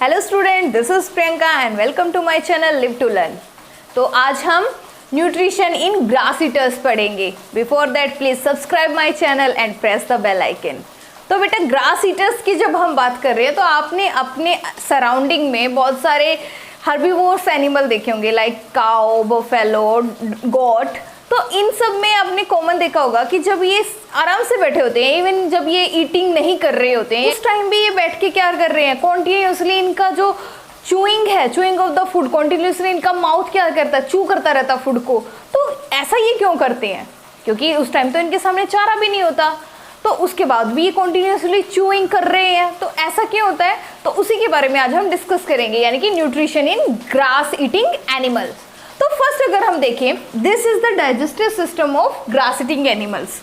Hello student, this is Priyanka and welcome to my channel live to learn. तो आज हम nutrition in grass eaters पढ़ेंगे। Before that please subscribe my channel and press the bell icon. तो बेटा, grass eaters की जब हम बात कर रहे हैं तो आपने अपने सराउंडिंग में बहुत सारे हर्बीवोर्स एनिमल देखे होंगे, लाइक काउ, बफेलो, गोट। तो इन सब में आपने कॉमन देखा होगा कि जब ये आराम से बैठे होते हैं, इवन जब ये ईटिंग नहीं कर रहे होते हैं, उस टाइम भी ये बैठ के क्या कर रहे हैं, कॉन्टिन्यूसली इनका जो chewing of the food, continuously इनका माउथ क्या करता है, चू करता रहता फूड को। तो ऐसा ये क्यों करते हैं? क्योंकि उस टाइम तो इनके सामने चारा भी नहीं होता, तो उसके बाद भी ये कॉन्टिन्यूसली चूइंग कर रहे हैं। तो ऐसा क्यों होता है, तो उसी के बारे में आज हम डिस्कस करेंगे, यानी कि nutrition in grass eating animals. तो फर्स्ट अगर हम देखें, this is the digestive system of grass eating animals.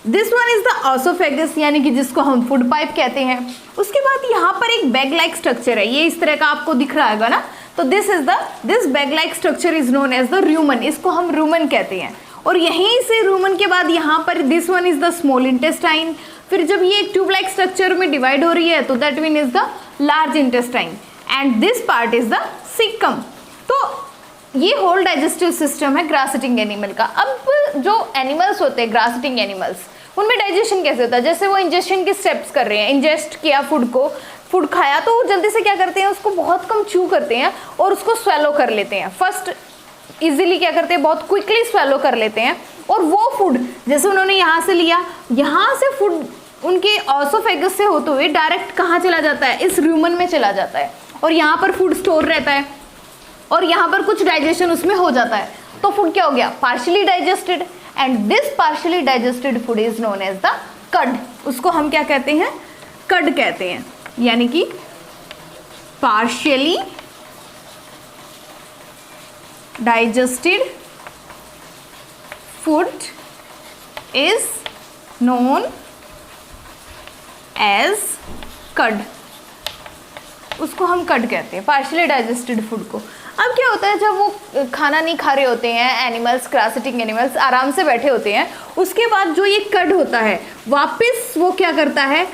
This one is the oesophagus, यानी कि जिसको हम फूड पाइप कहते हैं। उसके बाद यहाँ पर एक बैग लाइक स्ट्रक्चर है, ये इस तरह का आपको दिख रहा है ना। तो this bag like structure is known as the rumen, इसको हम रूमन कहते हैं। और यहीं से रूमन के बाद यहाँ पर this one is the small intestine. फिर जब ये एक ट्यूब लाइक स्ट्रक्चर में डिवाइड हो रही है तो that mean is the large intestine and this part is the caecum. तो ये होल डाइजेस्टिव सिस्टम है ग्रास ईटिंग एनिमल का। अब जो एनिमल्स होते हैं ग्रास ईटिंग एनिमल्स, उनमें डाइजेशन कैसे होता है? जैसे वो इंजेक्शन के स्टेप्स कर रहे हैं, इंजेस्ट किया फूड खाया तो वो जल्दी से क्या करते हैं, उसको बहुत कम चू करते हैं और उसको स्वेलो कर लेते हैं। फर्स्ट इजीली क्या करते हैं, बहुत क्विकली स्वेलो कर लेते हैं। और वो फूड जैसे उन्होंने यहाँ से लिया, यहाँ से फूड उनके ऑसोफेगस से होते हुए डायरेक्ट कहाँ चला जाता है, इस रूमन में चला जाता है। और यहाँ पर फूड स्टोर रहता है और यहाँ पर कुछ डाइजेशन उसमें हो जाता है। तो फूड क्या हो गया, partially digested. And this partially digested food is known as the cud. उसको हम क्या कहते हैं, कड कहते हैं, यानी कि partially digested food is known as cud. उसको हम कड कहते हैं, पार्शियली डाइजेस्टेड फूड को। अब क्या होता है, जब वो खाना नहीं खा रहे होते हैं एनिमल्स, ग्रास ईटिंग एनिमल्स आराम से बैठे होते हैं, उसके बाद जो ये कड होता है वापस वो क्या करता है,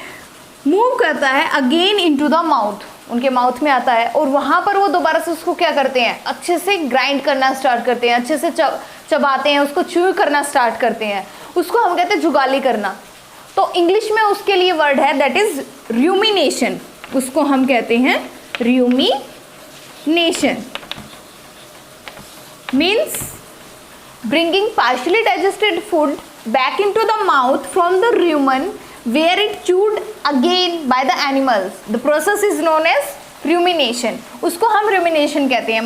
मूव करता है अगेन इनटू द माउथ, उनके माउथ में आता है। और वहाँ पर वो दोबारा से उसको क्या करते हैं, अच्छे से ग्राइंड करना स्टार्ट करते हैं, अच्छे से चबाते हैं, उसको च्यू करना स्टार्ट करते हैं। उसको हम कहते हैं जुगाली करना। तो इंग्लिश में उसके लिए वर्ड है दैट इज रूमिनेशन। उसको हम कहते हैं rumination. Means bringing partially digested food back into the mouth from the rumen where it chewed again by the animals. The process is known as rumination. उसको हम rumination कहते हैं।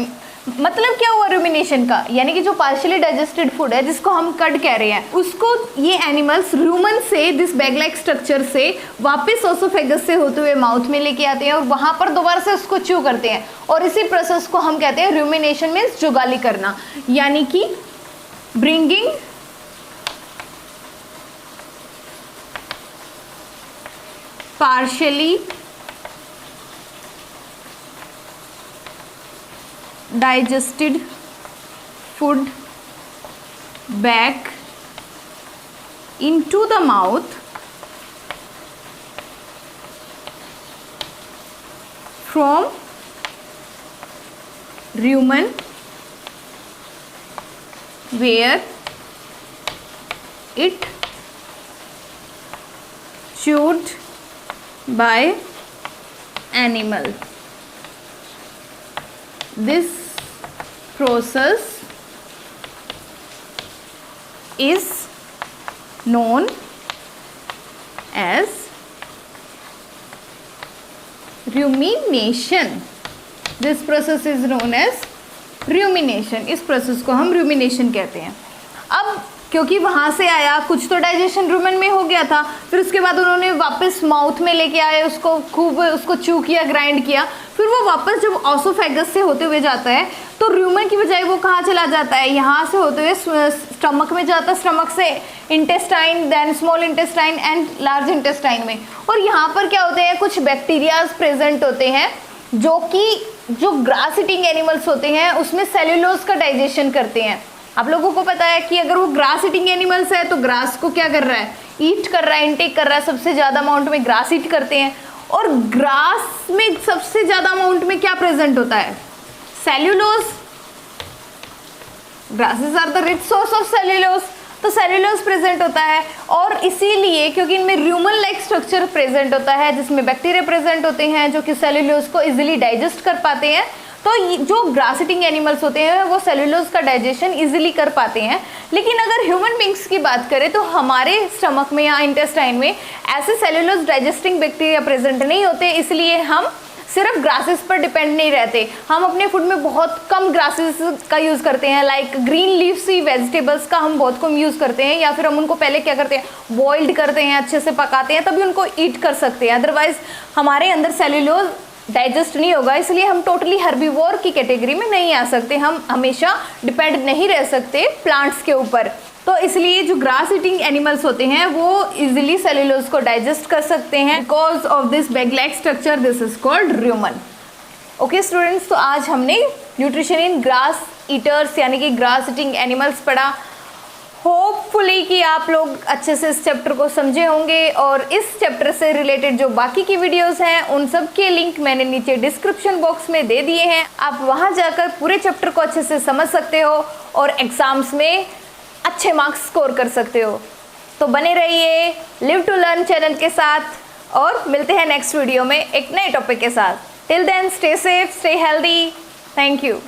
मतलब क्या हुआ rumination का, यानी कि जो partially digested food है जिसको हम कड कह रहे हैं, उसको ये एनिमल्स रूमन से, दिस बैग लाइक स्ट्रक्चर से वापस ओसोफेगस से होते हुए माउथ में लेके आते हैं और वहां पर दोबारा से उसको च्यू करते हैं। और इसी प्रोसेस को हम कहते हैं rumination, मीन्स जुगाली करना, यानी कि bringing partially digested food back into the mouth from rumen where it chewed by animal. This process is known as rumination. This process is known as rumination. इस प्रोसेस को हम rumination कहते हैं। अब क्योंकि वहाँ से आया, कुछ तो डाइजेशन रूमन में हो गया था, फिर उसके बाद उन्होंने वापस माउथ में लेके आए, उसको खूब उसको च्यू किया, ग्राइंड किया। फिर वो वापस जब ऑसोफेगस से होते हुए जाता है तो रूमन की बजाय वो कहाँ चला जाता है, यहाँ से होते हुए स्टमक में जाता है, स्टमक से intestine, then small intestine and large intestine में। और यहाँ पर क्या होते हैं, कुछ बैक्टीरियाज प्रेजेंट होते हैं जो कि जो ग्रास ईटिंग एनिमल्स होते हैं उसमें सेल्यूलोज का डाइजेशन करते हैं। आप लोगों को पता है कि अगर वो ग्रास ईटिंग एनिमल्स है तो ग्रास को क्या कर रहा है, ईट कर रहा है, इनटेक कर रहा है, सबसे ज़्यादा अमाउंट में ग्रास ईट करते हैं। और ग्रास में सबसे ज्यादा अमाउंट में क्या प्रेजेंट होता है? Cellulose. Grasses are the rich source of cellulose, तो सेल्यूलोज प्रेजेंट होता है। और इसीलिए क्योंकि इनमें र्यूमन लाइक स्ट्रक्चर प्रेजेंट होता है जिसमें बैक्टीरिया प्रेजेंट होते हैं जो कि सेल्यूलोज को इजीली डाइजेस्ट कर पाते हैं, तो जो ग्रास ईटिंग एनिमल्स होते हैं वो सेल्यूलोज का डाइजेशन इजीली कर पाते हैं। लेकिन अगर ह्यूमन बींग्स की बात करें तो हमारे स्टमक में या इंटेस्टाइन में ऐसे सेल्यूलोज डाइजेस्टिंग बैक्टीरिया प्रेजेंट नहीं होते, इसलिए हम सिर्फ ग्रासेस पर डिपेंड नहीं रहते। हम अपने फूड में बहुत कम ग्रासेस का यूज़ करते हैं, लाइक ग्रीन लीव्सी वेजिटेबल्स का हम बहुत कम यूज़ करते हैं, या फिर हम उनको पहले क्या करते हैं, बॉइल्ड करते हैं, अच्छे से पकाते हैं, तभी उनको ईट कर सकते हैं। अदरवाइज हमारे अंदर सेल्यूलोज डाइजेस्ट नहीं होगा, इसलिए हम टोटली हर्बीवोर की कैटेगरी में नहीं आ सकते। हम हमेशा डिपेंड नहीं रह सकते प्लांट्स के ऊपर। तो इसलिए जो ग्रास ईटिंग एनिमल्स होते हैं वो इजीली सेल्यूलोज को डाइजेस्ट कर सकते हैं। Because of this bag like structure this is called र्यूमन। Okay students, तो आज हमने न्यूट्रिशन इन ग्रास ईटर्स यानी कि ग्रास ईटिंग एनिमल्स पढ़ा। होपफुली कि आप लोग अच्छे से इस चैप्टर को समझे होंगे, और इस चैप्टर से रिलेटेड जो बाकी की वीडियोस हैं उन सब के लिंक मैंने नीचे डिस्क्रिप्शन बॉक्स में दे दिए हैं। आप वहां जाकर पूरे चैप्टर को अच्छे से समझ सकते हो और एग्जाम्स में अच्छे मार्क्स स्कोर कर सकते हो। तो बने रहिए लिव टू लर्न चैनल के साथ और मिलते हैं नेक्स्ट वीडियो में एक नए टॉपिक के साथ। Till then stay safe, stay healthy. Thank you.